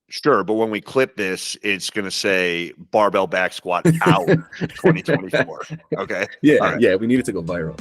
Sure, but when we clip this, it's going to say barbell back squat out 2024. Okay. All Yeah, right. yeah, we need it to go viral.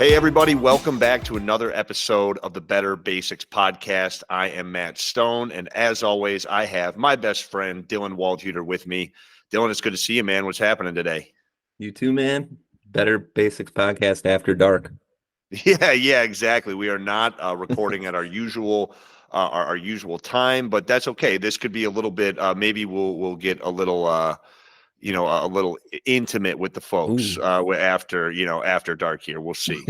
Hey, everybody. Welcome back to another episode of the Better Basics podcast. I am Matt Stone. And as always, I have my best friend, Dylan Waldhuter, with me. Dylan, it's good to see you, man. What's happening today? You too, man. Better Basics podcast after dark. Yeah, exactly. We are not recording at our usual time, but that's okay. This could be a little bit. Maybe we'll get a little a little intimate with the folks Ooh. after dark here. We'll see.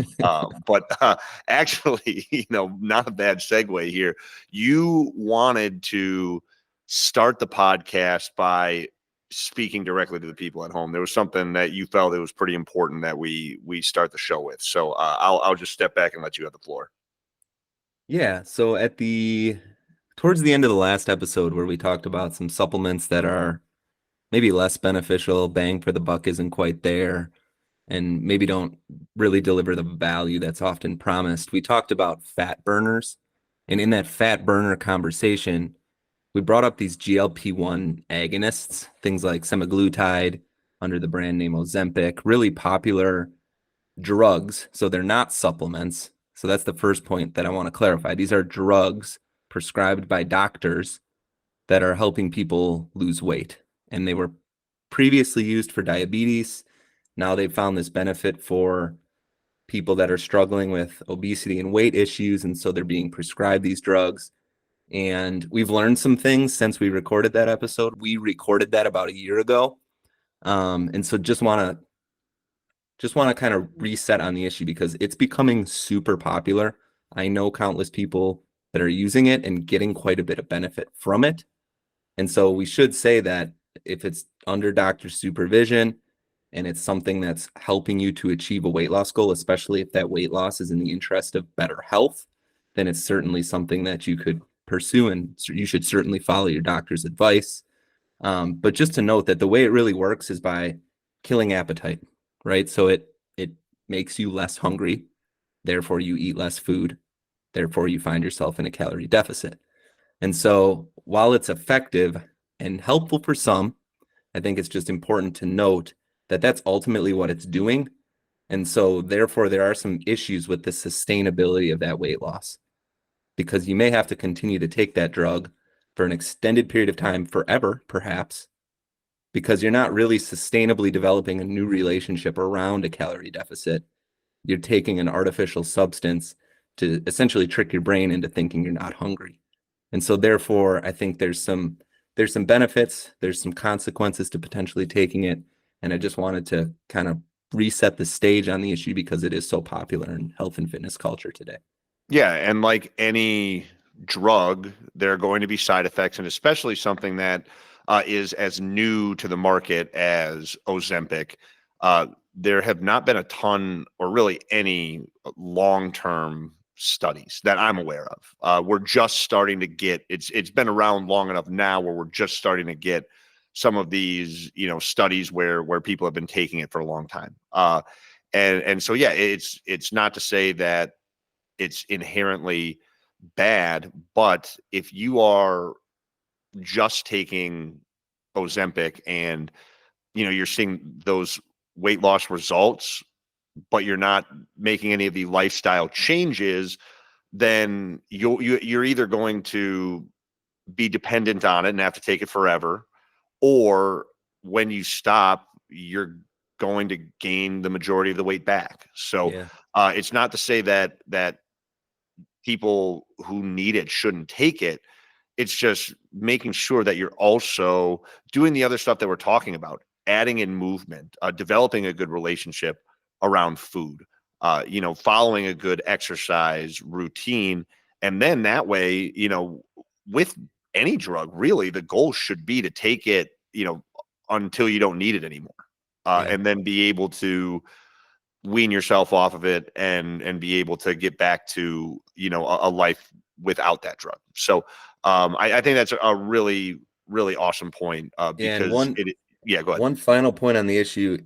But actually, not a bad segue here. You wanted to start the podcast by speaking directly to the people at home. There was something that you felt it was pretty important that we start the show with. So I'll just step back and let you have the floor. Yeah, so towards the end of the last episode where we talked about some supplements that are maybe less beneficial, bang for the buck isn't quite there, and maybe don't really deliver the value that's often promised. We talked about fat burners. And in that fat burner conversation, we brought up these GLP-1 agonists, things like semaglutide under the brand name Ozempic, really popular drugs. So they're not supplements. So that's the first point that I want to clarify. These are drugs prescribed by doctors that are helping people lose weight. And they were previously used for diabetes. Now they've found this benefit for people that are struggling with obesity and weight issues. And so they're being prescribed these drugs. And we've learned some things since we recorded that episode. We recorded that about a year ago. And so just want to kind of reset on the issue because it's becoming super popular. I know countless people that are using it and getting quite a bit of benefit from it. And so we should say that if it's under doctor supervision and it's something that's helping you to achieve a weight loss goal, especially if that weight loss is in the interest of better health, then it's certainly something that you could pursue and you should certainly follow your doctor's advice. But just to note that the way it really works is by killing appetite, right? So it makes you less hungry, therefore you eat less food, therefore you find yourself in a calorie deficit. And so while it's effective and helpful for some, I think it's just important to note that that's ultimately what it's doing. And so therefore there are some issues with the sustainability of that weight loss because you may have to continue to take that drug for an extended period of time, forever, perhaps, because you're not really sustainably developing a new relationship around a calorie deficit. You're taking an artificial substance to essentially trick your brain into thinking you're not hungry. And so therefore, I think there's some benefits, there's some consequences to potentially taking it. And I just wanted to kind of reset the stage on the issue because it is so popular in health and fitness culture today. Yeah, and like any drug, there are going to be side effects, and especially something that is as new to the market as Ozempic. There have not been a ton or really any long-term studies that I'm aware of. We're just starting to get it's been around long enough now where we're just starting to get some of these studies where people have been taking it for a long time. And so yeah, it's not to say that it's inherently bad. But if you are just taking Ozempic and you're seeing those weight loss results, but you're not making any of the lifestyle changes, then you're either going to be dependent on it and have to take it forever, or when you stop, you're going to gain the majority of the weight back. So Yeah. it's not to say that people who need it shouldn't take it. It's just making sure that you're also doing the other stuff that we're talking about, adding in movement, developing a good relationship around food, following a good exercise routine. And then that way, with any drug, really, the goal should be to take it, until you don't need it anymore. Yeah. And then be able to wean yourself off of it and be able to get back to a life without that drug. So I think that's a really awesome point And because it. Yeah, go ahead. One final point on the issue.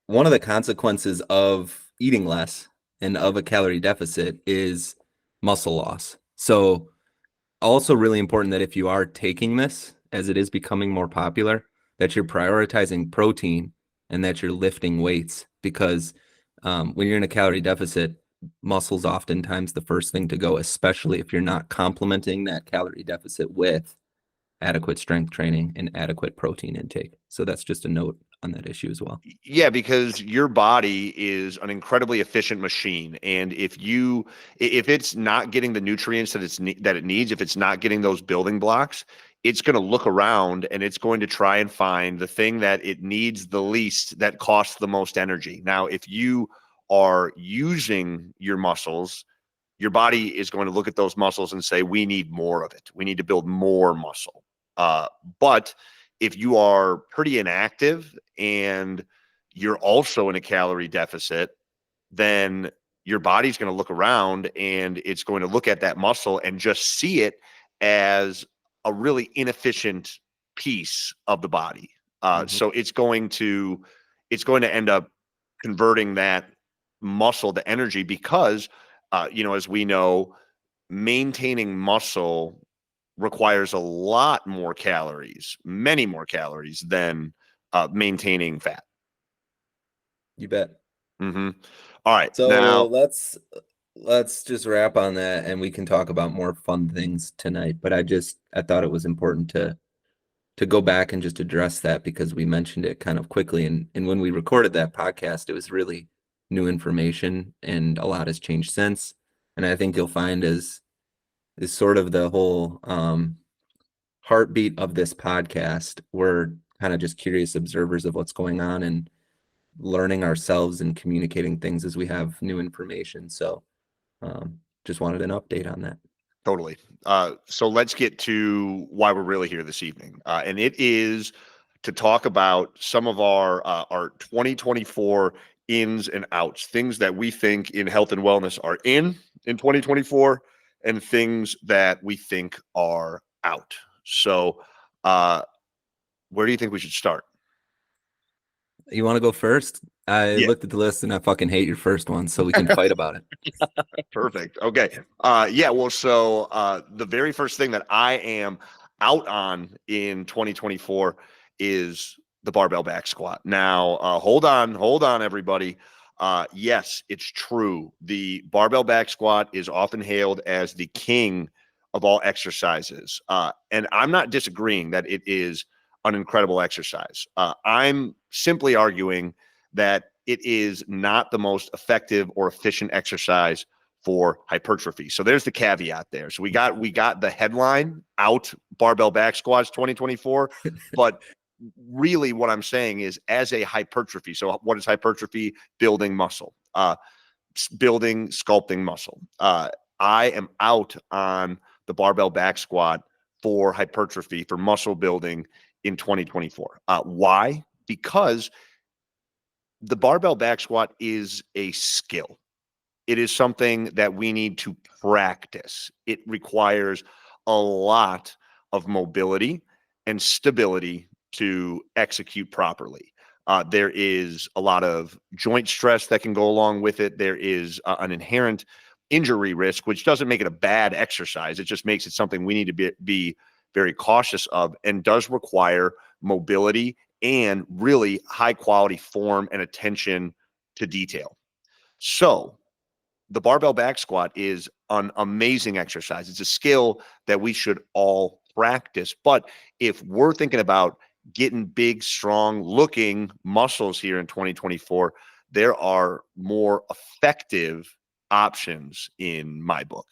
One of the consequences of eating less and of a calorie deficit is muscle loss. So also really important that if you are taking this, as it is becoming more popular, that you're prioritizing protein and that you're lifting weights, because when you're in a calorie deficit, muscle's oftentimes the first thing to go, especially if you're not complementing that calorie deficit with adequate strength training and adequate protein intake. So that's just a note on that issue as well. Yeah, because your body is an incredibly efficient machine, and if it's not getting the nutrients that it needs, if it's not getting those building blocks, it's going to look around and it's going to try and find the thing that it needs the least that costs the most energy. Now, if you are using your muscles, your body is going to look at those muscles and say, we need more of it. We need to build more muscle. But if you are pretty inactive and you're also in a calorie deficit, then your body's going to look around and it's going to look at that muscle and just see it as a really inefficient piece of the body. So it's going to end up converting that muscle to energy because, as we know, maintaining muscle requires a lot more calories, many more calories than maintaining fat. You bet. Mm-hmm. All right. So Now, let's just wrap on that, and we can talk about more fun things tonight. But I thought it was important to go back and just address that because we mentioned it kind of quickly. And when we recorded that podcast, it was really new information and a lot has changed since. And I think you'll find is sort of the whole heartbeat of this podcast. We're kind of just curious observers of what's going on and learning ourselves and communicating things as we have new information. So just wanted an update on that. totally. So let's get to why we're really here this evening. And it is to talk about some of our 2024 ins and outs, things that we think in health and wellness are in 2024 and things that we think are out. So where do you think we should start? You want to go first? I Yeah. looked at the list and I fucking hate your first one, so we can fight about it. Perfect. Okay. Yeah. Well, so the very first thing that I am out on in 2024 is the barbell back squat. Now, hold on, everybody. Yes, it's true. The barbell back squat is often hailed as the king of all exercises. And I'm not disagreeing that it is an incredible exercise. I'm simply arguing that it is not the most effective or efficient exercise for hypertrophy. So there's the caveat there. So we got the headline out, barbell back squats 2024, but really what I'm saying is as a hypertrophy. So what is hypertrophy? Building muscle, sculpting muscle. I am out on the barbell back squat for hypertrophy, for muscle building in 2024. Why? Because the barbell back squat is a skill. It is something that we need to practice. It requires a lot of mobility and stability to execute properly. There is a lot of joint stress that can go along with it. There is an inherent injury risk, which doesn't make it a bad exercise. It just makes it something we need to be very cautious of and does require mobility and really high quality form and attention to detail. So, the barbell back squat is an amazing exercise. It's a skill that we should all practice. But if we're thinking about getting big, strong looking muscles here in 2024, there are more effective options in my book.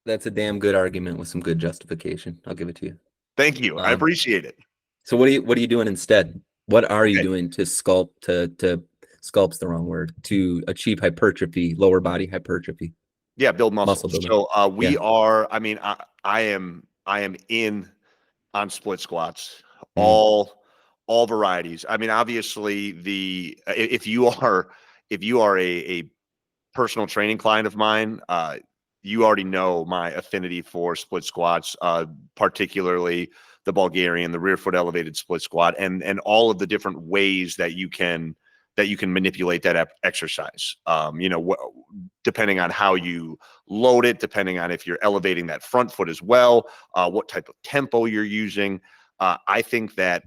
That's a damn good argument with some good justification. I'll give it to you. Thank you. I appreciate it. So what are you doing instead? What are you Okay. doing to sculpt to sculpt's the wrong word, to achieve hypertrophy, lower body hypertrophy? Yeah, build Muscle muscle. building. So we Yeah. are, I mean, I am in on split squats, Mm. all varieties. I mean, obviously if you are a personal training client of mine, you already know my affinity for split squats, particularly the Bulgarian, the rear foot elevated split squat, and all of the different ways that you can manipulate that exercise. Depending on how you load it, depending on if you're elevating that front foot as well, what type of tempo you're using. I think that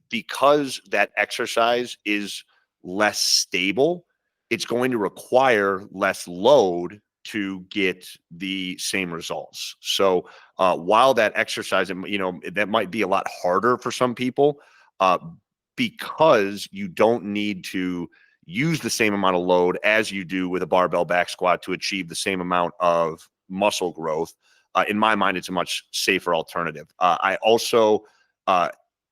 because that exercise is less stable, it's going to require less load to get the same results. So while that exercise, that might be a lot harder for some people, uh, because you don't need to use the same amount of load as you do with a barbell back squat to achieve the same amount of muscle growth. In my mind, it's a much safer alternative. I also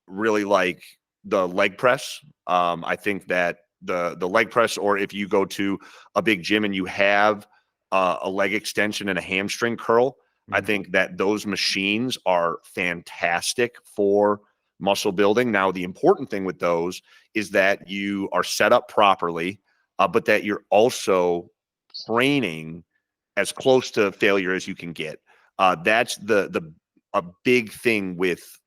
really like the leg press. I think that the leg press, or if you go to a big gym and you have a leg extension and a hamstring curl, I think that those machines are fantastic for muscle building. Now, the important thing with those is that you are set up properly, but that you're also training as close to failure as you can get. That's a big thing with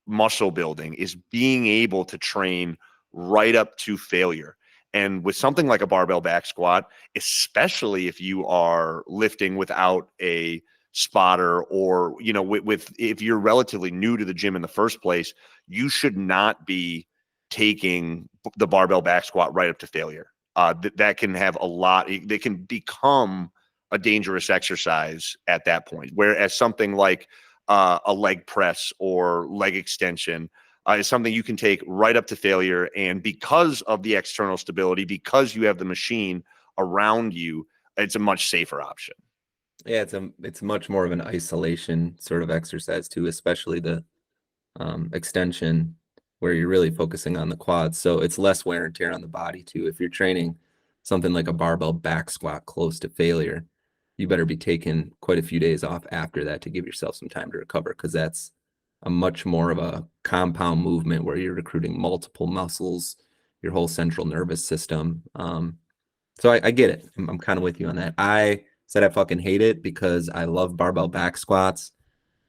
muscle building, is being able to train right up to failure. And with something like a barbell back squat, especially if you are lifting without a spotter, or with if you're relatively new to the gym in the first place, you should not be taking the barbell back squat right up to failure. That can have a lot. They can become a dangerous exercise at that point. Whereas something like a leg press or leg extension is something you can take right up to failure. And because of the external stability, because you have the machine around you, it's a much safer option. Yeah, it's much more of an isolation sort of exercise too, especially the extension where you're really focusing on the quads. So it's less wear and tear on the body too. If you're training something like a barbell back squat close to failure, you better be taking quite a few days off after that to give yourself some time to recover, because that's a much more of a compound movement where you're recruiting multiple muscles, your whole central nervous system. So I get it. I'm kind of with you on that. I said I fucking hate it because I love barbell back squats.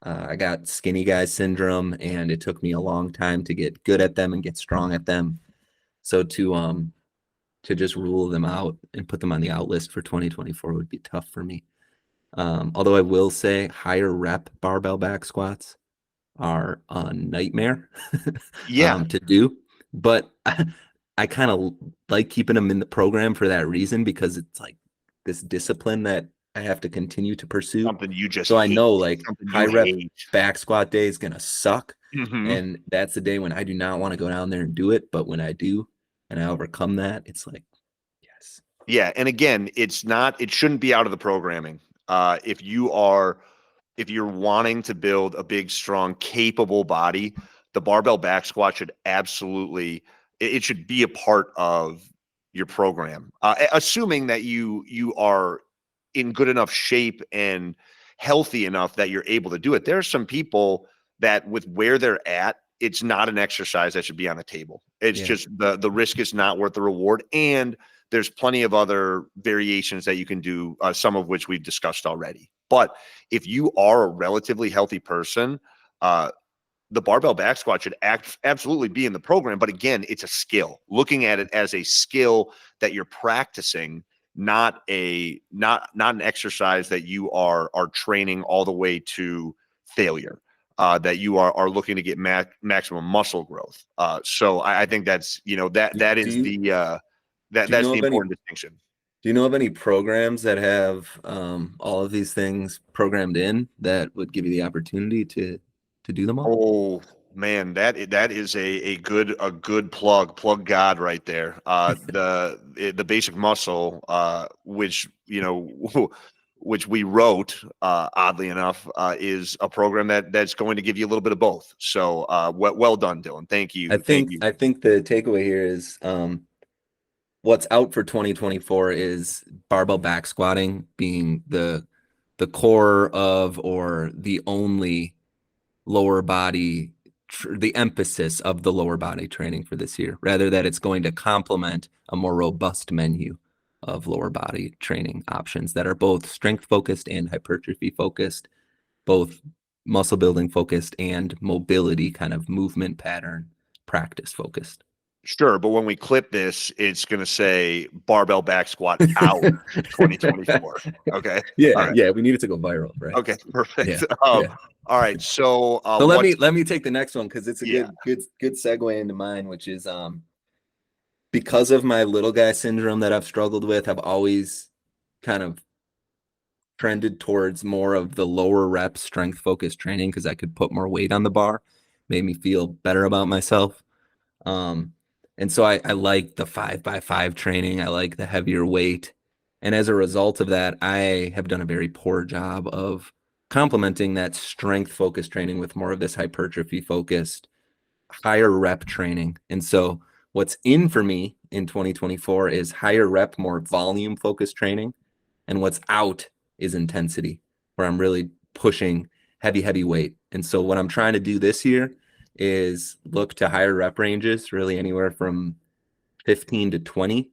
I got skinny guy syndrome, and it took me a long time to get good at them and get strong at them. So to just rule them out and put them on the out list for 2024 would be tough for me. Although I will say higher rep barbell back squats are a nightmare Yeah. to do, but I kind of like keeping them in the program for that reason, because it's like this discipline that I have to continue to pursue. Something you just So I hate. know like Something high you rep hate. back squat day is gonna suck. Mm-hmm. And that's the day when I do not want to go down there and do it. But when I do and I overcome that, it's like, yes. Yeah. And again, it shouldn't be out of the programming. If you're wanting to build a big, strong, capable body, the barbell back squat should absolutely, it should be a part of your program. Assuming that you are in good enough shape and healthy enough that you're able to do it. There are some people that, with where they're at, it's not an exercise that should be on the table. It's just the risk is not worth the reward. And there's plenty of other variations that you can do, some of which we've discussed already. But if you are a relatively healthy person, the barbell back squat should absolutely be in the program. But again, it's a skill. Looking at it as a skill that you're practicing, not an exercise that you are training all the way to failure. That you are looking to get maximum muscle growth. So I think that's that is that's the important distinction. Do you know of any programs that have all of these things programmed in that would give you the opportunity to do them all? Oh man, that is a good plug God right there. The basic muscle, which which we wrote, oddly enough, is a program that's going to give you a little bit of both. So well done, Dylan. Thank you. Thank you. I think the takeaway here is what's out for 2024 is barbell back squatting being the core of, or the only lower body, the emphasis of the lower body training for this year, rather that it's going to complement a more robust menu of lower body training options that are both strength focused and hypertrophy focused, both muscle building focused and mobility kind of movement pattern practice focused. Sure, but when we clip this, it's going to say barbell back squat out 2024. Okay. All Yeah, right. yeah, we need it to go viral, right? Okay, perfect. Yeah, yeah. All right. So, So let what's me take the next one because it's a yeah, good segue into mine, which is because of my little guy syndrome that I've struggled with, I've always kind of trended towards more of the lower rep strength focused training because I could put more weight on the bar, made me feel better about myself. Um, and so I like the 5x5 training. I like the heavier weight. And as a result of that, I have done a very poor job of complementing that strength focused training with more of this hypertrophy focused, higher rep training. And so what's in for me in 2024 is higher rep, more volume focused training. And what's out is intensity, where I'm really pushing heavy weight. And so what I'm trying to do this year is look to higher rep ranges, really anywhere from 15 to 20,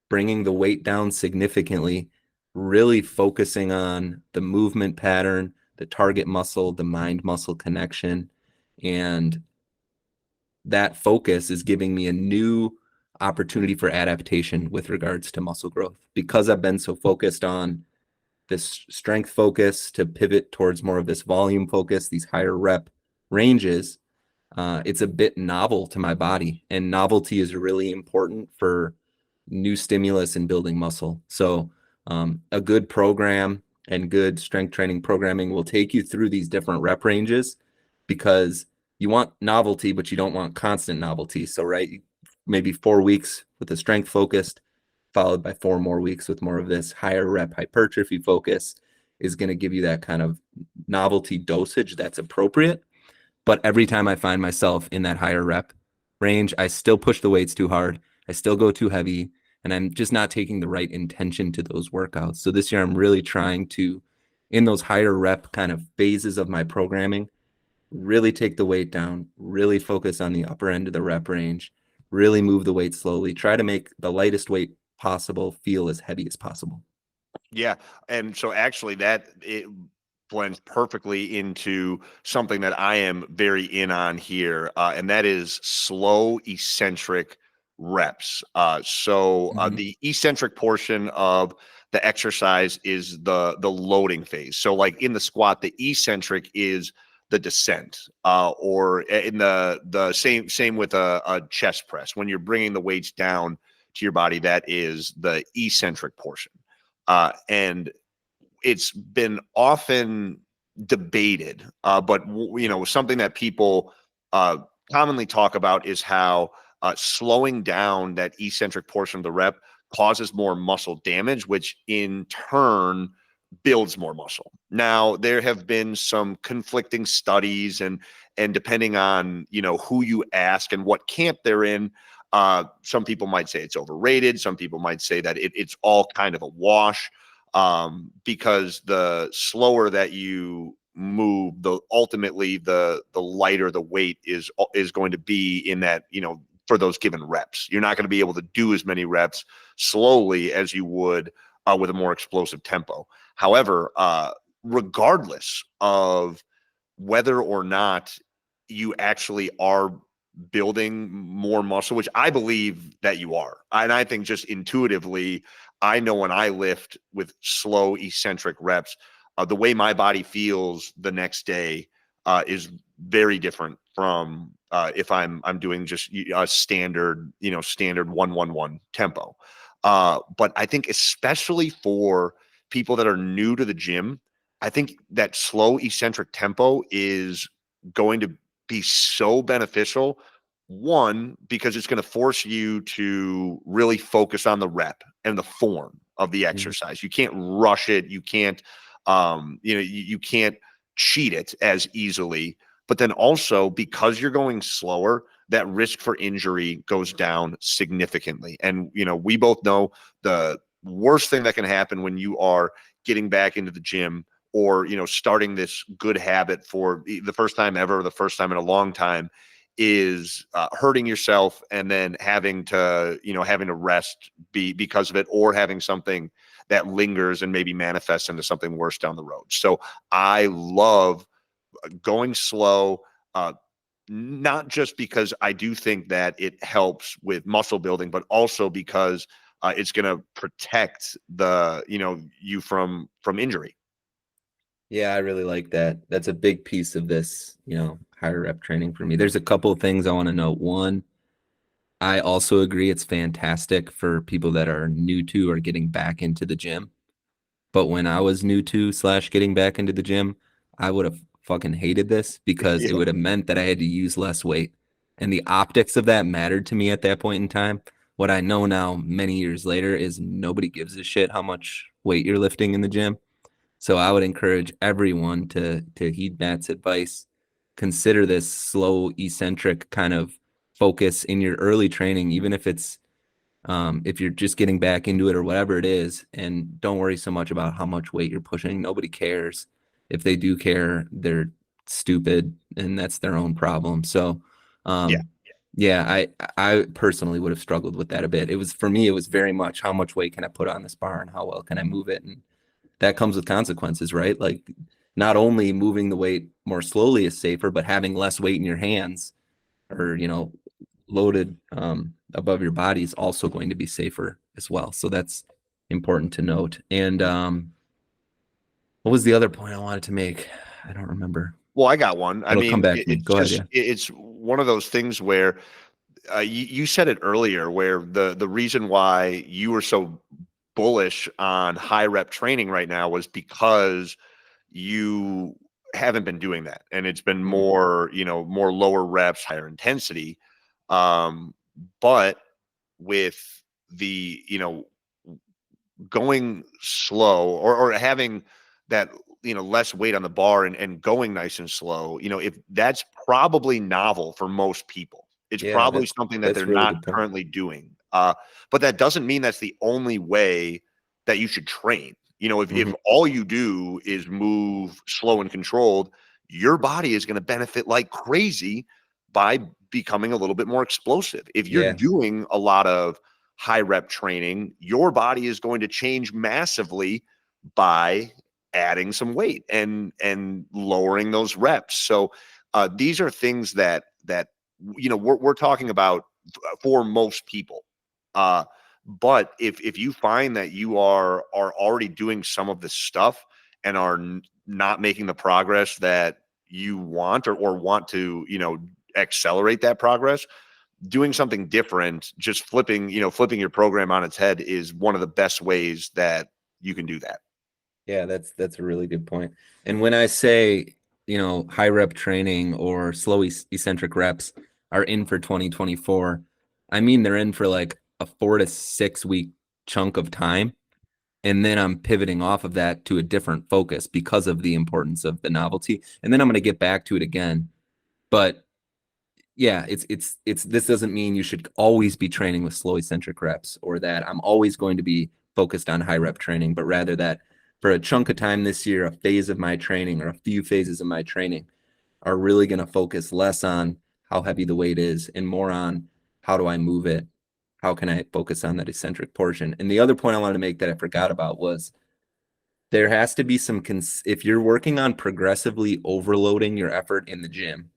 bringing the weight down significantly, really focusing on the movement pattern, the target muscle, the mind muscle connection. And that focus is giving me a new opportunity for adaptation with regards to muscle growth because I've been so focused on this strength focus to pivot towards more of this volume focus, these higher rep ranges. It's a bit novel to my body, and novelty is really important for new stimulus and building muscle. So, a good program and good strength training programming will take you through these different rep ranges because you want novelty, but you don't want constant novelty. So, right, maybe 4 weeks with the strength focused, followed by 4 more weeks with more of this higher rep hypertrophy focus is going to give you that kind of novelty dosage that's appropriate. But every time I find myself in that higher rep range, I still push the weights too hard. I still go too heavy, and I'm just not taking the right intention to those workouts. So this year, I'm really trying to, in those higher rep kind of phases of my programming, really take the weight down, really focus on the upper end of the rep range, really move the weight slowly, try to make the lightest weight possible feel as heavy as possible. yeah. And so actually that it blends perfectly into something that I am very in on here, and that is slow eccentric reps. The eccentric portion of the exercise is the loading phase. So like in the squat, the eccentric is the descent, or in the same with a chest press. When you're bringing the weights down to your body, that is the eccentric portion. And it's been often debated, but something that people commonly talk about is how slowing down that eccentric portion of the rep causes more muscle damage, which in turn builds more muscle. Now, there have been some conflicting studies, and depending on who you ask and what camp they're in, some people might say it's overrated. Some people might say that it's all kind of a wash, because the slower that you move, the ultimately the lighter the weight is going to be in that, for those given reps. You're not going to be able to do as many reps slowly as you would with a more explosive tempo. However, regardless of whether or not you actually are building more muscle, which I believe that you are. And I think just intuitively, I know when I lift with slow eccentric reps, the way my body feels the next day is very different from if I'm doing just a standard 1-1-1 tempo. But I think especially for people that are new to the gym, I think that slow eccentric tempo is going to be so beneficial. One, because it's going to force you to really focus on the rep and the form of the exercise. You can't rush it. You can't, you can't cheat it as easily. But then also, because you're going slower, that risk for injury goes down significantly. And, we both know the worst thing that can happen when you are getting back into the gym, or starting this good habit for the first time ever, the first time in a long time, is hurting yourself and then having to rest because of it, or having something that lingers and maybe manifests into something worse down the road. So I love going slow, not just because I do think that it helps with muscle building, but also because it's going to protect you from injury. Yeah, I really like that. That's a big piece of this, higher rep training for me. There's a couple of things I want to note. One, I also agree it's fantastic for people that are new to or getting back into the gym. But when I was new to slash getting back into the gym, I would have fucking hated this because it Yeah. would have meant that I had to use less weight. And the optics of that mattered to me at that point in time. What I know now, many years later, is nobody gives a shit how much weight you're lifting in the gym. So I would encourage everyone to heed Matt's advice. Consider this slow, eccentric kind of focus in your early training, even if you're just getting back into it or whatever it is, and don't worry so much about how much weight you're pushing. Nobody cares. If they do care, they're stupid, and that's their own problem. So, Yeah. yeah, I personally would have struggled with that a bit. It was for me, it was very much how much weight can I put on this bar and how well can I move it, and that comes with consequences, right? Like not only moving the weight more slowly is safer, but having less weight in your hands or loaded above your body is also going to be safer as well. So that's important to note. And what was the other point I wanted to make? I don't remember. Well, I got one. I It'll come mean, back to me. it's Go ahead. just Yeah. it's one of those things where you said it earlier, where the reason why you were so bullish on high rep training right now was because you haven't been doing that, and it's been Mhm. more lower reps, higher intensity. Um, but with the going slow, or having that less weight on the bar, and going nice and slow, if that's probably novel for most people, it's Yeah, probably that's something that that's they're a really not good point. currently doing. But that doesn't mean that's the only way that you should train. If Hmm. all you do is move slow and controlled, your body is going to benefit like crazy by becoming a little bit more explosive. If you're Yeah, doing a lot of high rep training, your body is going to change massively by adding some weight and lowering those reps. So these are things that we're talking about for most people. Uh, but if you find that you are already doing some of this stuff and are not making the progress that you want, or want to accelerate that progress, doing something different, just flipping your program on its head, is one of the best ways that you can do that. yeah, that's a really good point. And when I say, high rep training or slow eccentric reps are in for 2024, I mean they're in for like a 4 to 6 week chunk of time. And then I'm pivoting off of that to a different focus because of the importance of the novelty. And then I'm going to get back to it again. But yeah, it's this doesn't mean you should always be training with slow eccentric reps or that I'm always going to be focused on high rep training, but rather that for a chunk of time this year, a phase of my training or a few phases of my training are really going to focus less on how heavy the weight is and more on how do I move it? How can I focus on that eccentric portion? And the other point I wanted to make that I forgot about was there has to be if you're working on progressively overloading your effort in the gym,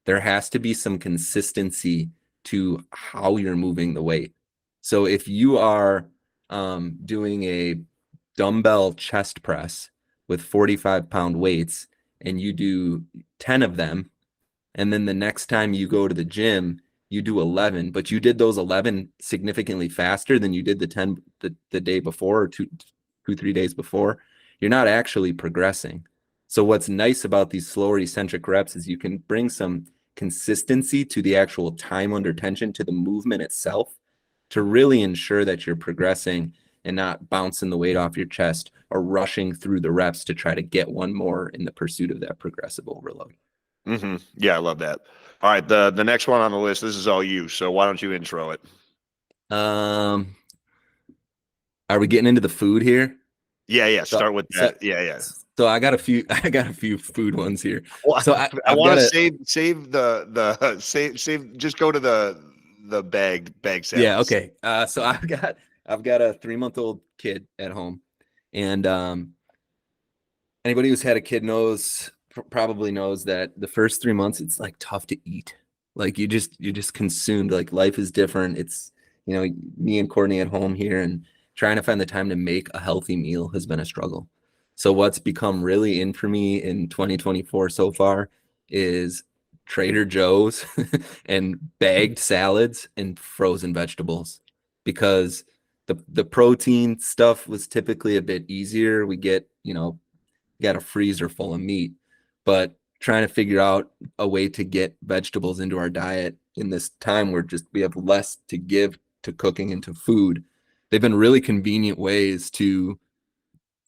there has to be some consistency to how you're moving the weight. So if you are doing a dumbbell chest press with 45-pound weights and you do 10 of them, and then the next time you go to the gym, you do 11, but you did those 11 significantly faster than you did the 10 the day before or 3 days before, you're not actually progressing. So what's nice about these slower eccentric reps is you can bring some consistency to the actual time under tension, to the movement itself, to really ensure that you're progressing and not bouncing the weight off your chest or rushing through the reps to try to get one more in the pursuit of that progressive overload. Yeah, I love that. All right, the next one on the list, this is all you. So why don't you intro it? Um, are we getting into the food here? Yeah. So, Start with so, that. Yeah. so I got a few. I got a few food ones here. Well, So I I've want got to a save the save. Just go to the bag yeah. salads. Okay. So I've got a 3-month-old kid at home, and anybody who's had a kid knows probably knows that the first 3 months it's like tough to eat. Like you're just consumed. Like life is different. It's me and Courtney at home here, and trying to find the time to make a healthy meal has been a struggle. So what's become really in for me in 2024 so far is Trader Joe's and bagged salads and frozen vegetables, because the protein stuff was typically a bit easier. We get, got a freezer full of meat, but trying to figure out a way to get vegetables into our diet in this time where just we have less to give to cooking and to food. They've been really convenient ways to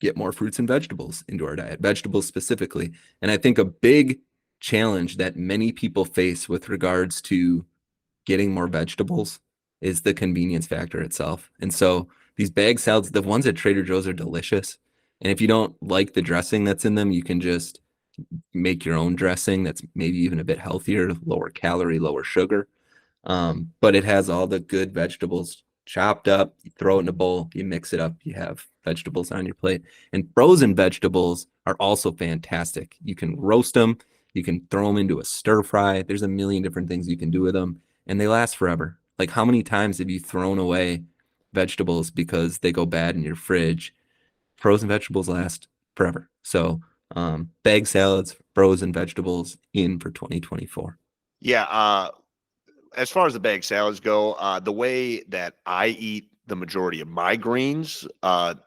get more fruits and vegetables into our diet, vegetables specifically. And I think a big challenge that many people face with regards to getting more vegetables is the convenience factor itself. And so these bag salads, the ones at Trader Joe's, are delicious. And if you don't like the dressing that's in them, you can just make your own dressing that's maybe even a bit healthier, lower calorie, lower sugar. But it has all the good vegetables chopped up. You throw it in a bowl, you mix it up, you have vegetables on your plate. And frozen vegetables are also fantastic. You can roast them, you can throw them into a stir fry. There's a million different things you can do with them, and they last forever. Like, how many times have you thrown away vegetables because they go bad in your fridge? Frozen vegetables last forever. So, bag salads, frozen vegetables in for 2024. Yeah. As far as the bag salads go, the way that I eat the majority of my greens,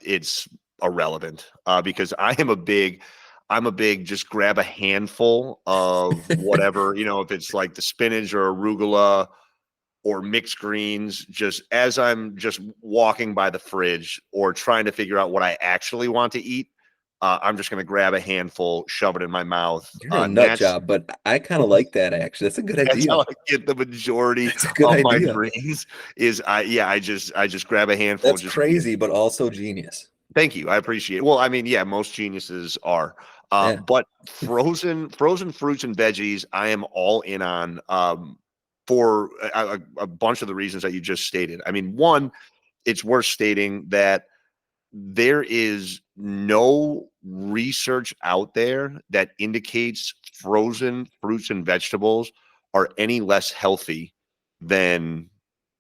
it's irrelevant, because I'm a big just grab a handful of whatever, if it's like the spinach or arugula or mixed greens, just as I'm just walking by the fridge or trying to figure out what I actually want to eat. I'm just going to grab a handful, shove it in my mouth. You're a And nut job, but I kind of like that actually. That's a good that's how idea. I get the majority That's a good of my idea. greens. I just grab a handful. That's Just crazy, but also genius. thank you. I appreciate it. Well, I mean, yeah, most geniuses are. Yeah. But frozen fruits and veggies, I am all in on, for a bunch of the reasons that you just stated. I mean, one, it's worth stating that there is no research out there that indicates frozen fruits and vegetables are any less healthy than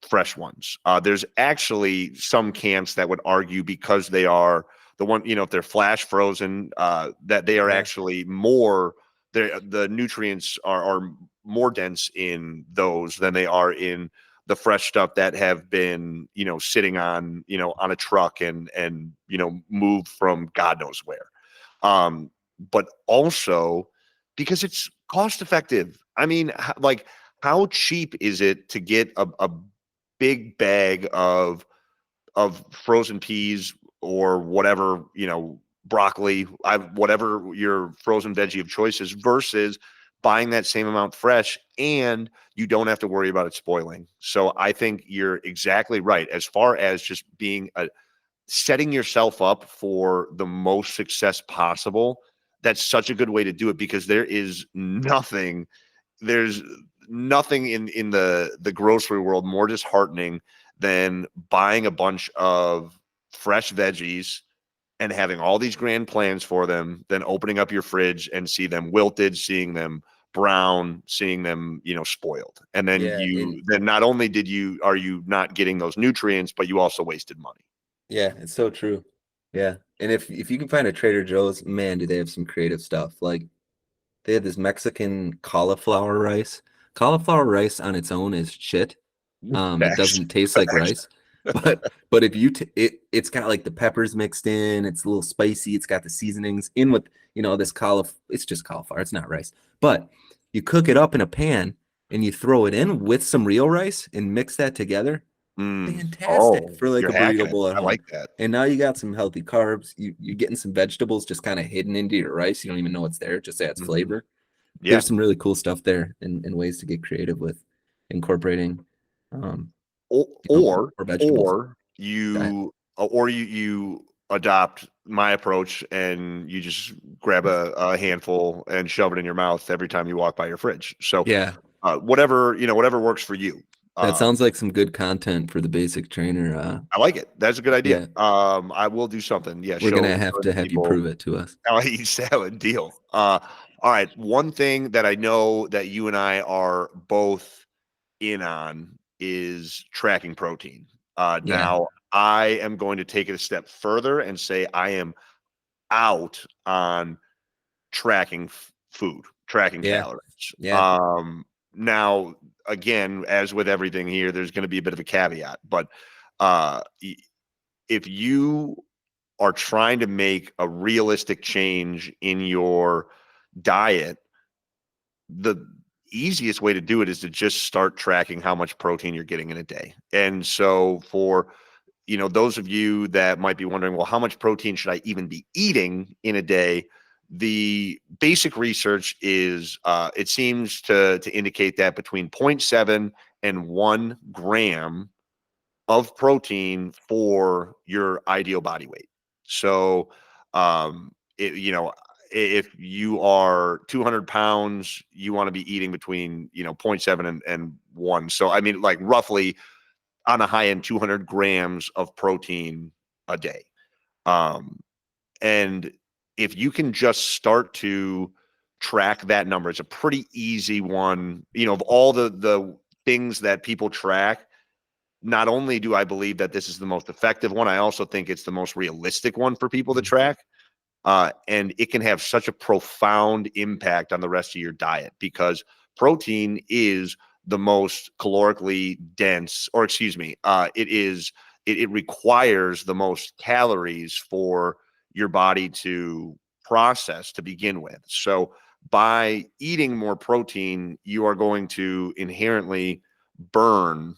fresh ones. There's actually some camps that would argue, because they are the one, if they're flash frozen, that they are Yeah. actually more, the nutrients are more dense in those than they are in the fresh stuff that have been, sitting on, on a truck and moved from God knows where. But also because it's cost effective. I mean, like, how cheap is it to get a big bag of frozen peas or whatever, broccoli, whatever your frozen veggie of choice is, versus buying that same amount fresh, and you don't have to worry about it spoiling. So I think you're exactly right as far as just being setting yourself up for the most success possible. That's such a good way to do it, because there's nothing in the grocery world more disheartening than buying a bunch of fresh veggies and having all these grand plans for them, then opening up your fridge and see them wilted, seeing them brown, seeing them, spoiled. And then Yeah. then not only are you not getting those nutrients, but you also wasted money. Yeah, it's so true. Yeah. And if you can find a Trader Joe's, man, do they have some creative stuff. Like, they had this Mexican cauliflower rice. Cauliflower rice on its own is shit. It Facts. doesn't taste like Facts. rice. But if you it's got like the peppers mixed in, it's a little spicy, it's got the seasonings in with, this cauliflower. It's just cauliflower, it's not rice. But you cook it up in a pan and you throw it in with some real rice and mix that together. Fantastic Oh, for like you're a hacking burrito it. bowl at I home. like that. And now you got some healthy carbs. You're getting some vegetables just kind of hidden into your rice. You don't even know it's there. It just adds Mhm. flavor. Yeah. There's some really cool stuff there, and ways to get creative with incorporating um, Or more vegetables. Diet. you adopt my approach and you just grab a handful and shove it in your mouth every time you walk by your fridge. So Yeah. whatever works for you. That sounds like some good content for the basic trainer. I like it. That's a good idea. Yeah, I will do something. Yeah, we're gonna show have to have you people prove it to us. how I eat salad. Deal. All right. One thing that I know that you and I are both in on is tracking protein. Yeah, Now, I am going to take it a step further and say I am out on tracking food, tracking yeah, calories. yeah, Now, again, as with everything here, there's going to be a bit of a caveat, but uh, if you are trying to make a realistic change in your diet, the easiest way to do it is to just start tracking how much protein you're getting in a day. And so for those of you that might be wondering, well, how much protein should I even be eating in a day? The basic research is it seems to indicate that between zero point 0.7 and 1 gram of protein for your ideal body weight. So, if you are 200 pounds, you want to be eating between, zero point 0.7 and 1. So, I mean, like roughly on a high end, 200 grams of protein a day. Um, and if you can just start to track that number, it's a pretty easy one. Of all the things that people track, not only do I believe that this is the most effective one, I also think it's the most realistic one for people to track. And it can have such a profound impact on the rest of your diet because protein is the most calorically dense, or excuse me, it requires the most calories for your body to process to begin with. So by eating more protein, you are going to inherently burn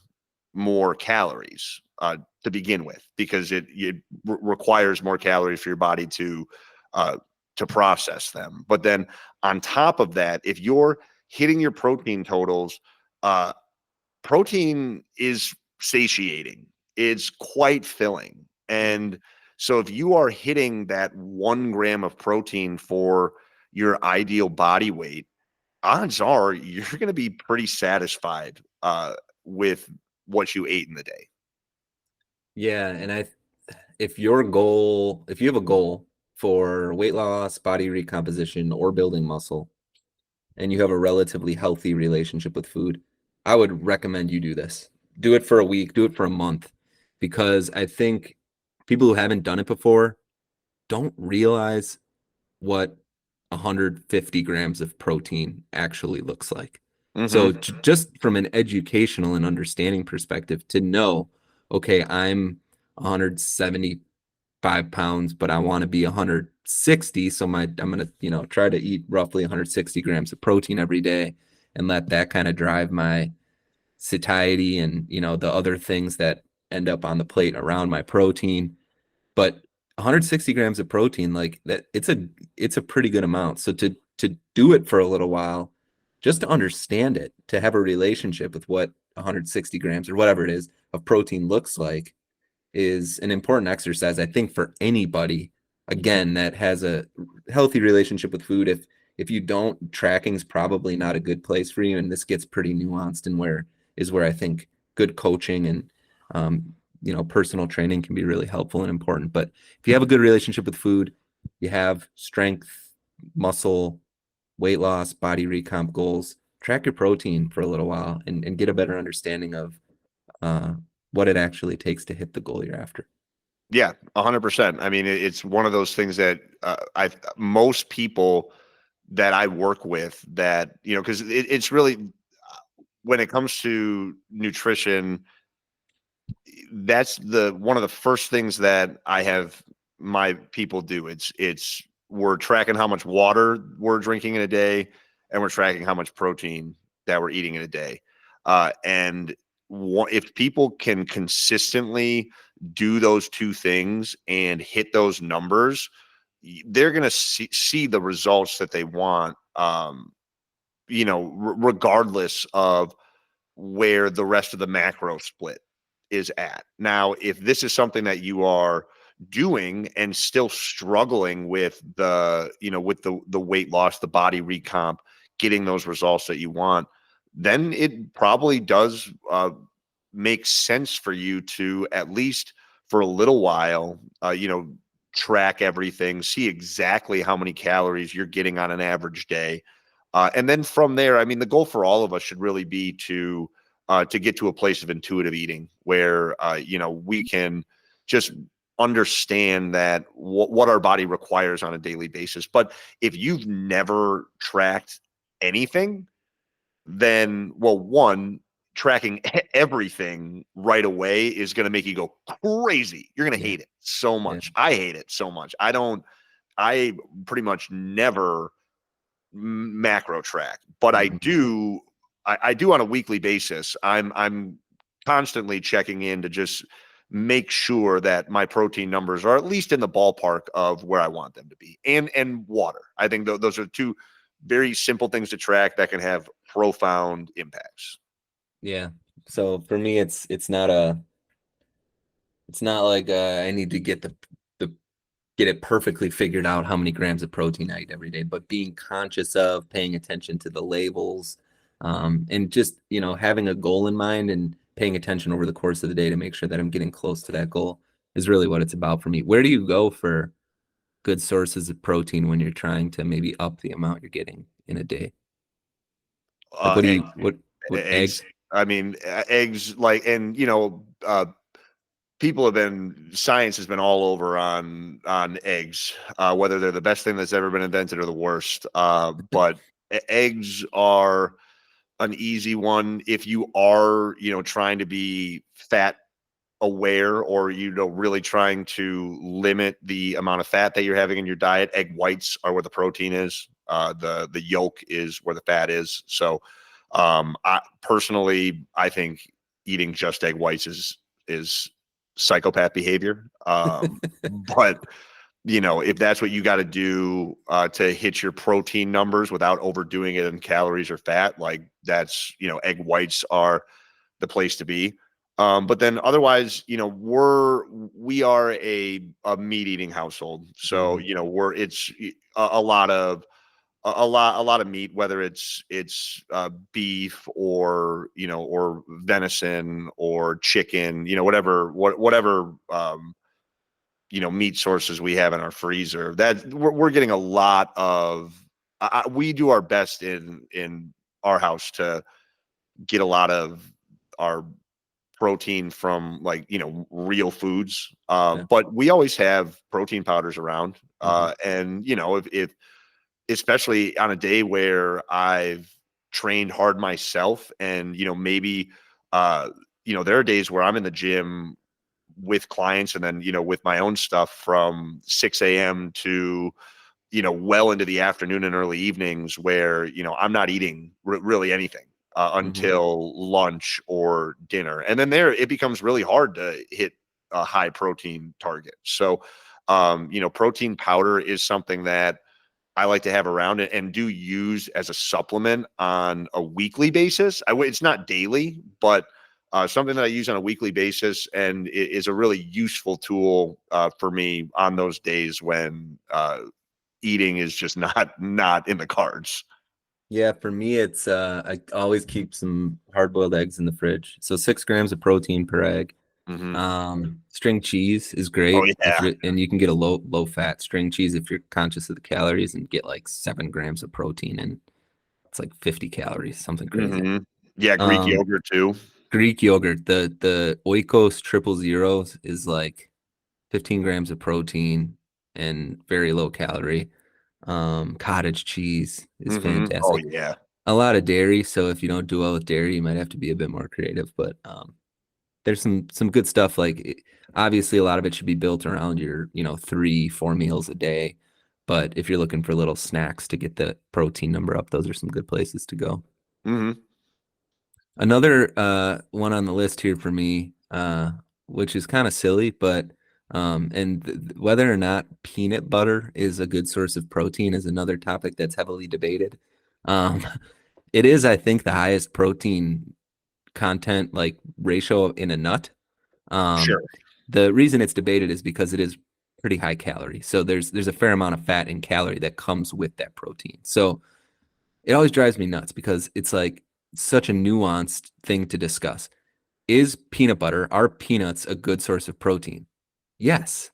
more calories to begin with because it requires more calories for your body uh, to process them. But then on top of that, if you're hitting your protein totals, uh, protein is satiating. It's quite filling, and so if you are hitting that 1 gram of protein for your ideal body weight, odds are you're going to be pretty satisfied with what you ate in the day. yeah. And if if you have a goal for weight loss, body recomposition, or building muscle, and you have a relatively healthy relationship with food, I would recommend you do this. Do it for a week, do it for a month, because I think people who haven't done it before don't realize what 150 grams of protein actually looks like. So Hmm. just from an educational and understanding perspective, to know, okay, I'm 175 pounds, but I want to be 160. So I'm gonna, try to eat roughly 160 grams of protein every day and let that kind of drive my satiety and the other things that end up on the plate around my protein. But 160 grams of protein, like that, it's a pretty good amount. So to do it for a little while, just to understand it, to have a relationship with what 160 grams or whatever it is of protein looks like, is an important exercise, I think, for anybody, again, that has a healthy relationship with food. If you don't, tracking's probably not a good place for you, and this gets pretty nuanced, and where I think good coaching and personal training can be really helpful and important. But if you have a good relationship with food, you have strength, muscle, weight loss, body recomp goals, track your protein for a little while and get a better understanding of uh, what it actually takes to hit the goal you're after. Yeah, 100%. I mean, it's one of those things that I most people that I work with that because it's really when it comes to nutrition, that's the one of the first things that I have my people do. It's we're tracking how much water we're drinking in a day, and we're tracking how much protein that we're eating in a day. And if people can consistently do those two things and hit those numbers, they're going to see the results that they want. Regardless of where the rest of the macro split is at. Now, if this is something that you are doing and still struggling with with the weight loss, the body recomp, getting those results that you want, then it probably does makes sense for you to, at least for a little while, track everything, see exactly how many calories you're getting on an average day. And then from there, I mean, the goal for all of us should really be to get to a place of intuitive eating where we can just understand that what our body requires on a daily basis. But if you've never tracked anything, then, well, one, tracking everything right away is going to make you go crazy. You're going to Yeah. hate it so Yeah. much. I hate it so much. I pretty much never macro track, but I Mhm. do. I do on a weekly basis. I'm constantly checking in to just make sure that my protein numbers are at least in the ballpark of where I want them to be. And water. I think those are two very simple things to track that can have profound impacts. Yeah. So for me, it's not like I need to the get it perfectly figured out how many grams of protein I eat every day, but being conscious of paying attention to the labels, and just having a goal in mind and paying attention over the course of the day to make sure that I'm getting close to that goal is really what it's about for me. Where do you go for good sources of protein when you're trying to maybe up the amount you're getting in a day? Like what do Eggs, you what eggs. eggs? I mean, eggs. Like, and people have been science has been all over on eggs, whether they're the best thing that's ever been invented or the worst. But eggs are an easy one if you are trying to be fat aware, or really trying to limit the amount of fat that you're having in your diet. Egg whites are where the protein is. The yolk is where the fat is. So I think eating just egg whites is psychopath behavior. But if that's what you got to do to hit your protein numbers without overdoing it in calories or fat, like that's egg whites are the place to be. But then otherwise, we are a meat eating household, so Mhm. it's a lot of a lot of meat, whether it's beef or venison or chicken, whatever meat sources we have in our freezer. That we're getting a lot of. We do our best in our house to get a lot of our protein from, like, real foods. Yeah. But we always have protein powders around. Mhm. And if especially on a day where I've trained hard myself, and maybe there are days where I'm in the gym with clients, and then with my own stuff from 6 a.m. to well into the afternoon and early evenings, where I'm not eating really anything Mhm. until lunch or dinner, and then there it becomes really hard to hit a high protein target. So protein powder is something that I like to have around it and do use as a supplement on a weekly basis. It's not daily, but something that I use on a weekly basis, and it is a really useful tool for me on those days when eating is just not in the cards. Yeah, for me, it's I always keep some hard-boiled eggs in the fridge. So 6 grams of protein per egg. Hmm. String cheese is Oh great if yeah. you're, and you can get a low fat string cheese if you're conscious of the calories and get like 7 grams of protein and it's like 50 calories, something crazy. Hmm. Yeah, Greek Um, yogurt too. Greek yogurt, the Oikos triple zeros is like 15 grams of protein and very low calorie. Cottage cheese is Oh fantastic. yeah. A lot of dairy, so if you don't do well with dairy, you might have to be a bit more creative. But there's some good stuff. Obviously, a lot of it should be built around your 3-4 meals a day. But if you're looking for little snacks to get the protein number up, those are some good places to go. Hmm. Another one on the list here for me, which is kind of silly, but whether or not peanut butter is a good source of protein is another topic that's heavily debated. Um, it is, I think, the highest protein content like ratio in a nut. Um, Sure. the reason it's debated is because it is pretty high calorie. So there's a fair amount of fat and calorie that comes with that protein. So it always drives me nuts because it's like such a nuanced thing to discuss. Is peanut butter, are peanuts a good source of protein? Yes.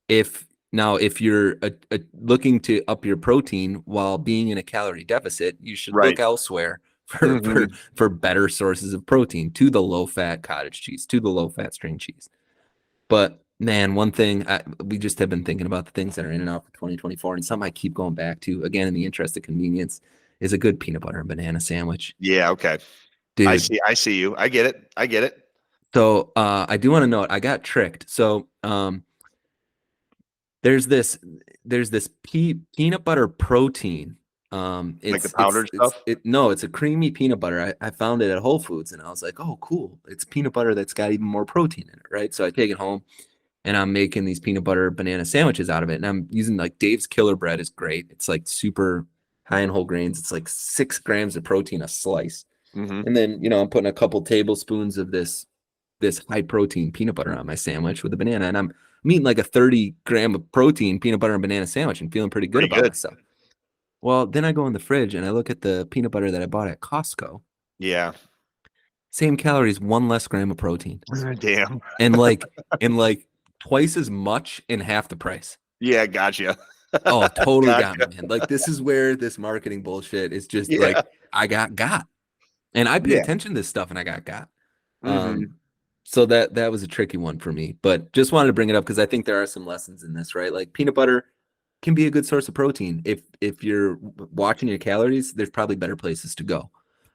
If you're looking to up your protein while being in a calorie deficit, you should look Right. elsewhere for Hmm. better sources of protein, to the low fat cottage cheese, to the low fat string cheese. But man, one thing we just have been thinking about the things that are in and out for 2024, and something I keep going back to again in the interest of convenience is a good peanut butter and banana sandwich, Yeah. Okay. dude. I see you. I get it. I get it. So I do want to note I got tricked. So there's this peanut butter protein. Like the powdered stuff. It's a creamy peanut butter. I found it at Whole Foods and I was like, oh, cool. It's peanut butter that's got even more protein in it, right? So I take it home and I'm making these peanut butter banana sandwiches out of it. And I'm using like Dave's Killer Bread is great. It's like super high in whole grains. It's like 6 grams of protein a slice. Hmm. And then, I'm putting a couple tablespoons of this high protein peanut butter on my sandwich with a banana. And I'm eating like a 30-gram of protein peanut butter and banana sandwich and feeling pretty good Pretty about good. myself. Well, then I go in the fridge and I look at the peanut butter that I bought at Costco. Yeah. Same calories, 1 less gram of protein. Damn. And like twice as much in half the price. Yeah. Gotcha. Oh, totally got me, Gotcha. man. Like this is where this marketing bullshit is just Yeah. like I got. And I pay Yeah. attention to this stuff and I got. Hmm. So that was a tricky one for me, but just wanted to bring it up because I think there are some lessons in this, right? Like peanut butter can be a good source of protein. If you're watching your calories, there's probably better places to go.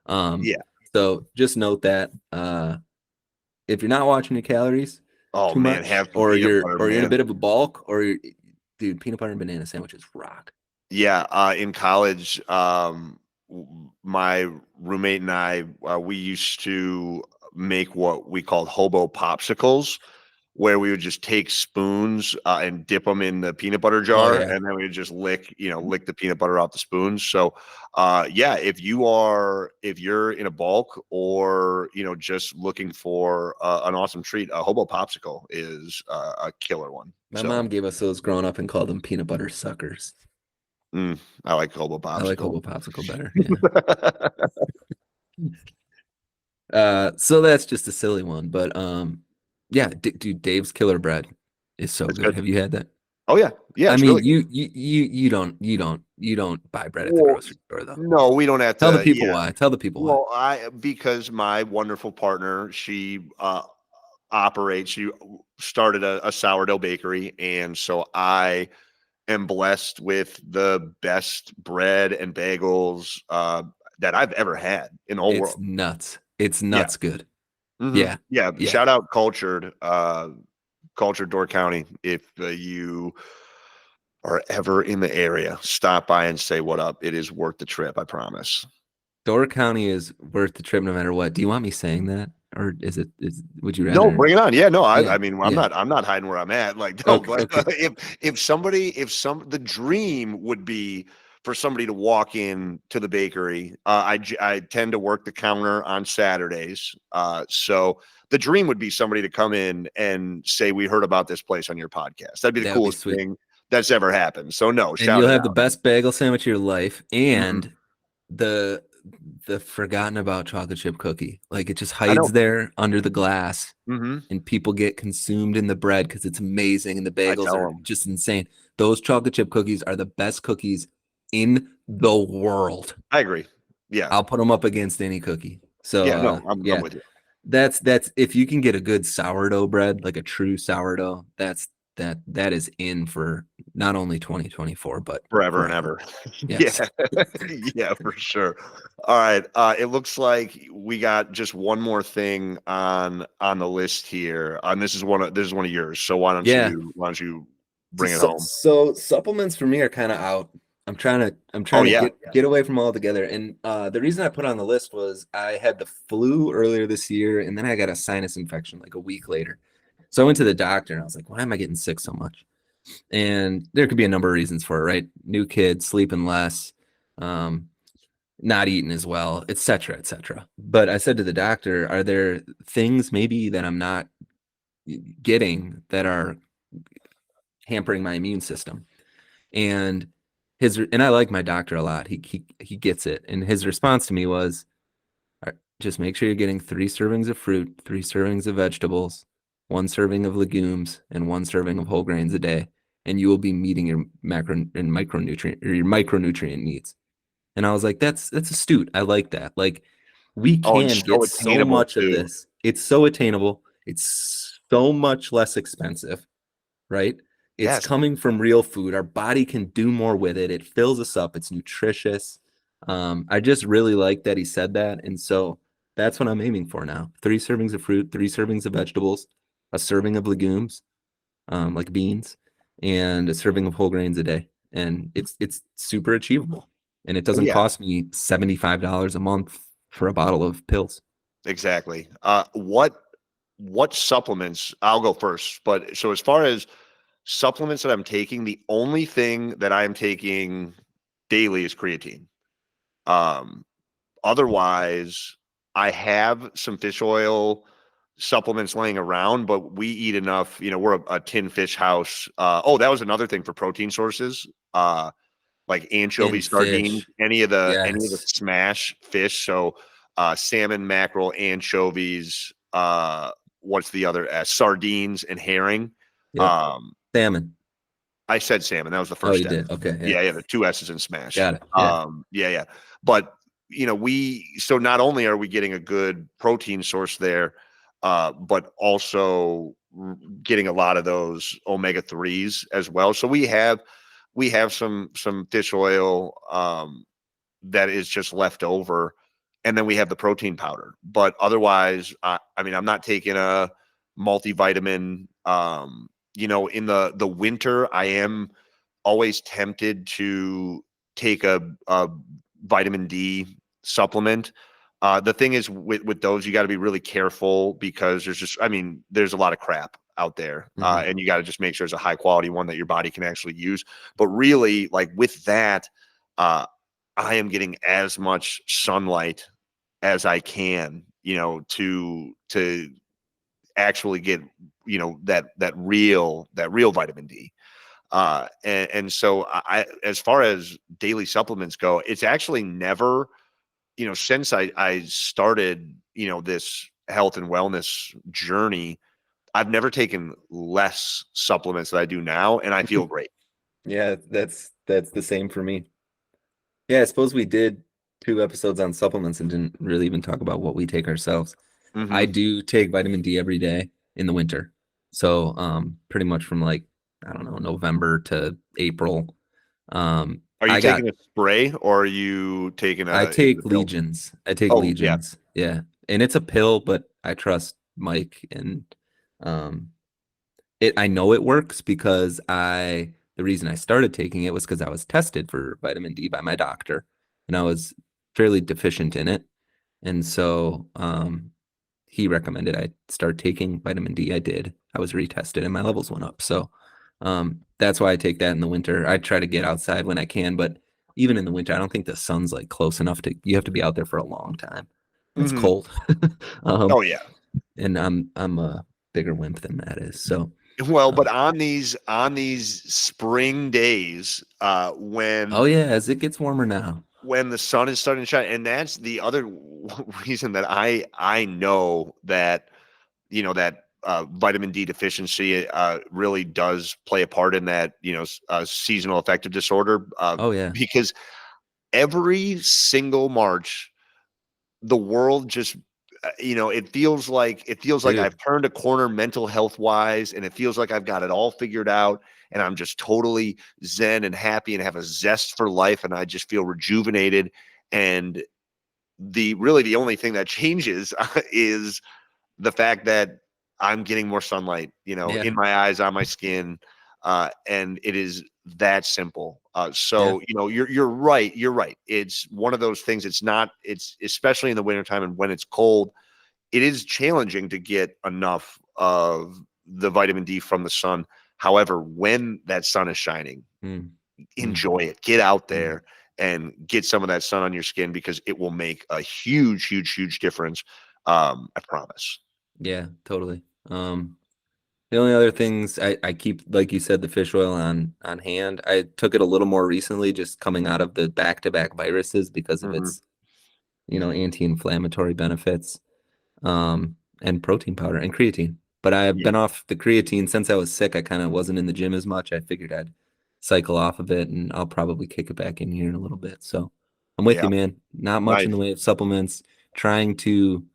Um, Yeah. so just note that if you're not watching your calories Oh too man, much, have some or peanut you're butter, or you're in a man. bit of a bulk, dude, peanut butter and banana sandwiches rock. Yeah, in college, my roommate and I, we used to make what we called hobo popsicles, where we would just take spoons and dip them in the peanut butter Oh jar, yeah, and then we would just lick the peanut butter off the spoons. So, yeah, if you're in a bulk or just looking for an awesome treat, a hobo popsicle is a killer one. my So, mom gave us those growing up and called them peanut butter suckers. I like hobo I like popsicle. hobo popsicle better. Yeah. So that's just a silly one, but yeah, dude, Dave's Killer Bread is so It's good. good. Have you had that? Oh yeah, yeah, I it's really mean, good. you don't buy bread at the Well, grocery store though. no, we don't have Tell the to. people Yeah. why. Tell the people why. Well, I because my wonderful partner, she started a sourdough bakery, and so I am blessed with the best bread and bagels that I've ever had in the whole It's world. nuts. It's Yeah. nuts good. Hmm. Yeah. Yeah. Yeah. Shout out Cultured Door County. If you are ever in the area, stop by and say what up. It is worth the trip, I promise. Door County is worth the trip no matter what. Do you want me saying that? Or would you No, rather? bring it on. Yeah, no, Yeah. I mean, Yeah. I'm not hiding where I'm at. Like, no, Okay. but Okay. the dream would be for somebody to walk in to the bakery. I tend to work the counter on Saturdays. So the dream would be somebody to come in and say, we heard about this place on your podcast. That'd be the That would be coolest sweet. thing that's ever happened. So no, And shout you'll it have the out. best bagel sandwich of your life Mhm. and the the forgotten about chocolate chip cookie. Like it just I know. hides there under the glass Hmm. and people get consumed in the bread because it's amazing and the I bagels tell are them. just insane. Those chocolate chip cookies are the best cookies in the world. I agree. Yeah. I'll put them up against any cookie. So Yeah. No, I'm yeah, with you that's if you can get a good sourdough bread, like a true sourdough, that is in for not only 2024 but forever and forever. ever. Yes. Yeah. Yeah, for sure. All right. It looks like we got just one more thing on the list here. And this is one of yours. So Yeah. why don't you So, bring it so, home? so supplements for me are kind of out. I'm Oh trying to yeah. get away from all together. And the reason I put on the list was I had the flu earlier this year, and then I got a sinus infection like a week later. So I went to the doctor and I was like, why am I getting sick so much? And there could be a number of reasons for it, right? New kid, sleeping less, um, not eating as well, et cetera, et cetera. But I said to the doctor, are there things maybe that I'm not getting that are hampering my immune system? And I like my doctor a lot. He gets it. And his response to me was, just make sure you're getting 3 servings of fruit, 3 servings of vegetables, 1 serving of legumes, and 1 serving of whole grains a day, and you will be meeting your macro and micronutrient or your micronutrient needs. And I was like, that's astute. I like that. Like we Oh, and can so get so attainable much of too. this. It's so attainable. It's so much less expensive, right? It's Yes, coming from real food. Our body can do more with it. It fills us up. It's nutritious. I just really like that he said that. And so that's what I'm aiming for now. 3 servings of fruit, 3 servings of vegetables, a serving of legumes, like beans, and a serving of whole grains a day. And it's super achievable. And it oh, doesn't yeah, cost me $75 a month for a bottle of pills. exactly. What supplements? I'll go first. But so as far as supplements that I'm taking, the only thing that I'm taking daily is creatine. Um, Otherwise, I have some fish oil supplements laying around, but we eat enough. We're a tin fish house. Oh, that was another thing for protein sources. Like In anchovies, sardines, fish. any of the Yes. smash fish. So salmon, mackerel, anchovies. What's the other? Sardines and herring. Yep. Um, Salmon. I said salmon. That was the Oh, first you step. did. Okay. Yeah. Yeah, the two S's in smash. Got it. Yeah. Yeah, yeah. But so not only are we getting a good protein source there, but also getting a lot of those omega threes as well. So we have some fish oil that is just left over, and then we have the protein powder. But otherwise, I mean, I'm not taking a multivitamin. In the winter, I am always tempted to take a vitamin D supplement. The thing is with those, you got to be really careful because there's a lot of crap out there, Hmm. and you got to just make sure it's a high quality one that your body can actually use. But really, like with that, uh, I am getting as much sunlight as I can, to actually get, that real vitamin D. And so as far as daily supplements go, it's actually never, since I started, this health and wellness journey, I've never taken less supplements than I do now, and I feel great. Yeah, that's the same for me. Yeah, I suppose we did 2 episodes on supplements and didn't really even talk about what we take ourselves. I Hmm. do take vitamin D every day in the winter. So, pretty much from like, I don't know, November to April. Are you I got taking a spray or are you taking I is it a take pill? Legions. I take Oh yeah. Legions. Yeah. And it's a pill, but I trust Mike and um I know it works because the reason I started taking it was because I was tested for vitamin D by my doctor and I was fairly deficient in it. And so he recommended I start taking vitamin D. I did. I was retested and my levels went up. So that's why I take that in the winter. I try to get outside when I can, but even in the winter, I don't think the sun's like close enough you have to be out there for a long time. It's Hmm. cold. um, Oh yeah. and I'm a bigger wimp than that is. So Well, uh, but on these spring days, oh when yeah, as it gets warmer now. the sun is starting to shine, and that's the other reason that I know that vitamin D deficiency really does play a part in that, seasonal affective disorder, Oh yeah, because every single March the world just it feels like dude. I've turned a corner mental health wise, and it feels like I've got it all figured out, and I'm just totally zen and happy and have a zest for life, and I just feel rejuvenated. And the only thing that changes is the fact that I'm getting more sunlight, Yeah, in my eyes, on my skin, and it is that simple. yeah. So you're right. You're right. It's one of those things. It's not. It's especially in the wintertime and when it's cold. It is challenging to get enough of the vitamin D from the sun. However, when that sun is shining, Mm, mm, enjoy it. Get out mm. there and get some of that sun on your skin because it will make a huge, huge, huge difference. I promise. Yeah, totally. The only other things I keep, like you said, the fish oil on hand. I took it a little more recently, just coming out of the back-to-back viruses because of Mhm. its anti-inflammatory benefits, and protein powder and creatine. But I've been off the creatine since I was sick. I kind of wasn't in the gym as much. I figured I'd cycle off of it, and I'll probably kick it back in here in a little bit. So I'm with Yeah. you, man. Not much in Nice. the way of supplements. Trying to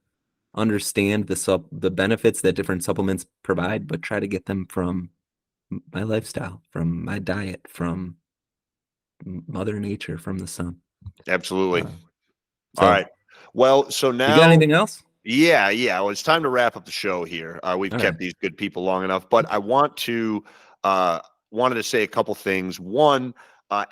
understand the benefits that different supplements provide, but try to get them from my lifestyle, from my diet, from Mother Nature, from the sun. Absolutely. All So right. Well, so you got now, anything else? yeah. Well, it's time to wrap up the show here. We've All right. kept these good people long enough, but I wanted to say a couple things. One,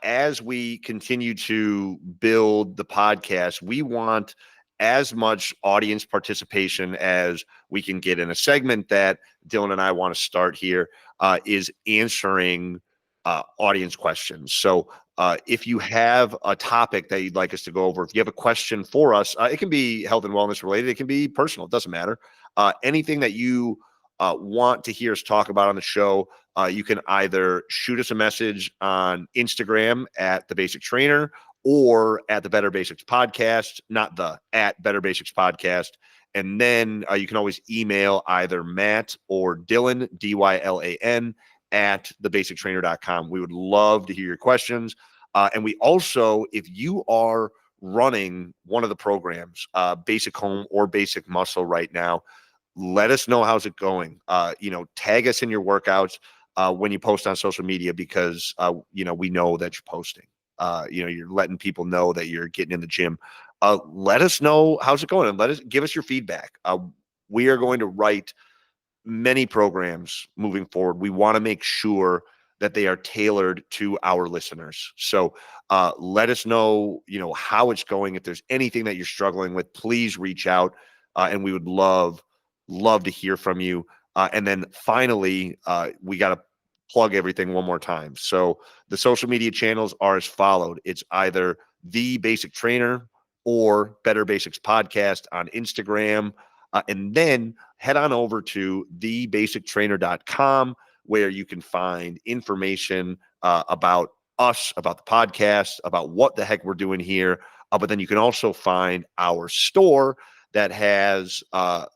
as we continue to build the podcast, we want as much audience participation as we can get. In a segment that Dylan and I want to start here is answering audience questions. So if you have a topic that you'd like us to go over, if you have a question for us, it can be health and wellness related, it can be personal, it doesn't matter. Anything that you want to hear us talk about on the show, you can either shoot us a message on Instagram at The Basic Trainer or at the Better Basics Podcast, not the at Better Basics Podcast. And then you can always email either Matt or Dylan, Dylan, at thebasictrainer.com. We would love to hear your questions. And we also, if you are running one of the programs, Basic Home or Basic Muscle right now, let us know how's it going. Tag us in your workouts when you post on social media, because we know that you're posting. You're letting people know that you're getting in the gym. Let us know how's it going, and give us your feedback. We are going to write many programs moving forward. We want to make sure that they are tailored to our listeners. So let us know, how it's going. If there's anything that you're struggling with, please reach out, and we would love to hear from you. And then finally, we got to plug everything one more time. So the social media channels are as followed. It's either The Basic Trainer or Better Basics Podcast on Instagram. And then head on over to thebasictrainer.com, where you can find information about us, about the podcast, about what the heck we're doing here. But then you can also find our store that has a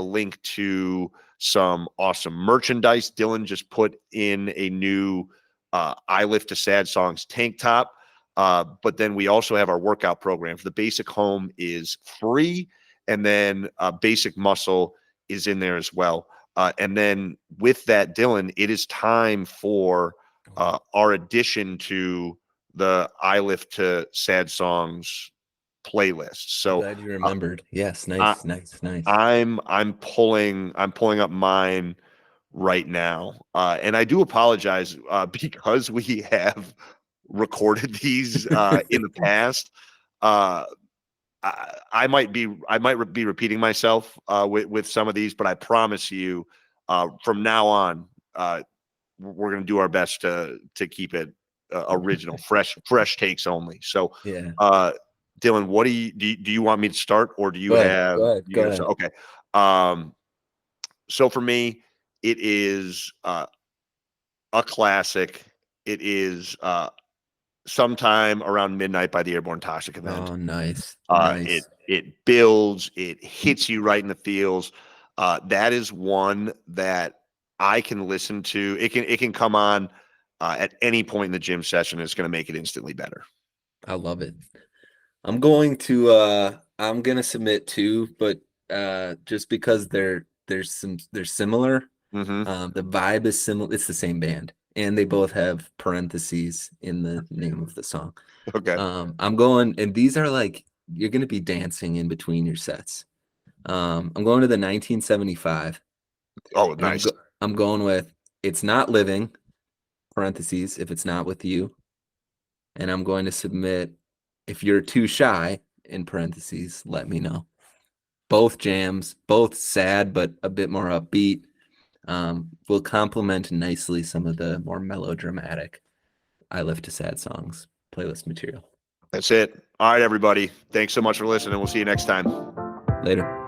link to some awesome merchandise. Dylan just put in a new I Lift to Sad Songs tank top. But then we also have our workout programs. The Basic Home is free, and then Basic Muscle is in there as well. And then with that, Dylan, it is time for our addition to the I Lift to Sad Songs playlist. So Glad you remembered. Yes, I, nice. I'm pulling up mine right now, and I do apologize because we have recorded these in the past. I might be repeating myself with some of these, but I promise you, from now on, we're going to do our best to keep it original, fresh takes only. So, Yeah. Dylan, what do you want me to start, or do you Go ahead. have? Go ahead. Okay. So for me, it is a classic. It is sometime around midnight by the Airborne Toxic Event. Oh, nice. It builds, it hits you right in the feels. That is one that I can listen to. It can come on at any point in the gym session. It's going to make it instantly better. I love it. I'm going to submit two, but just because they're similar. Mm-hmm. The vibe is similar. It's the same band, and they both have parentheses in the name of the song. Okay. I'm going, and these are like you're going to be dancing in between your sets. I'm going to the 1975. Oh, And nice. I'm going with It's Not Living, parentheses, if it's not with you. And I'm going to submit If You're Too Shy, in parentheses, let me know. Both jams, both sad, but a bit more upbeat. Will complement nicely some of the more melodramatic I Lift to Sad Songs playlist material. That's it. All right, everybody. Thanks so much for listening. We'll see you next time. Later.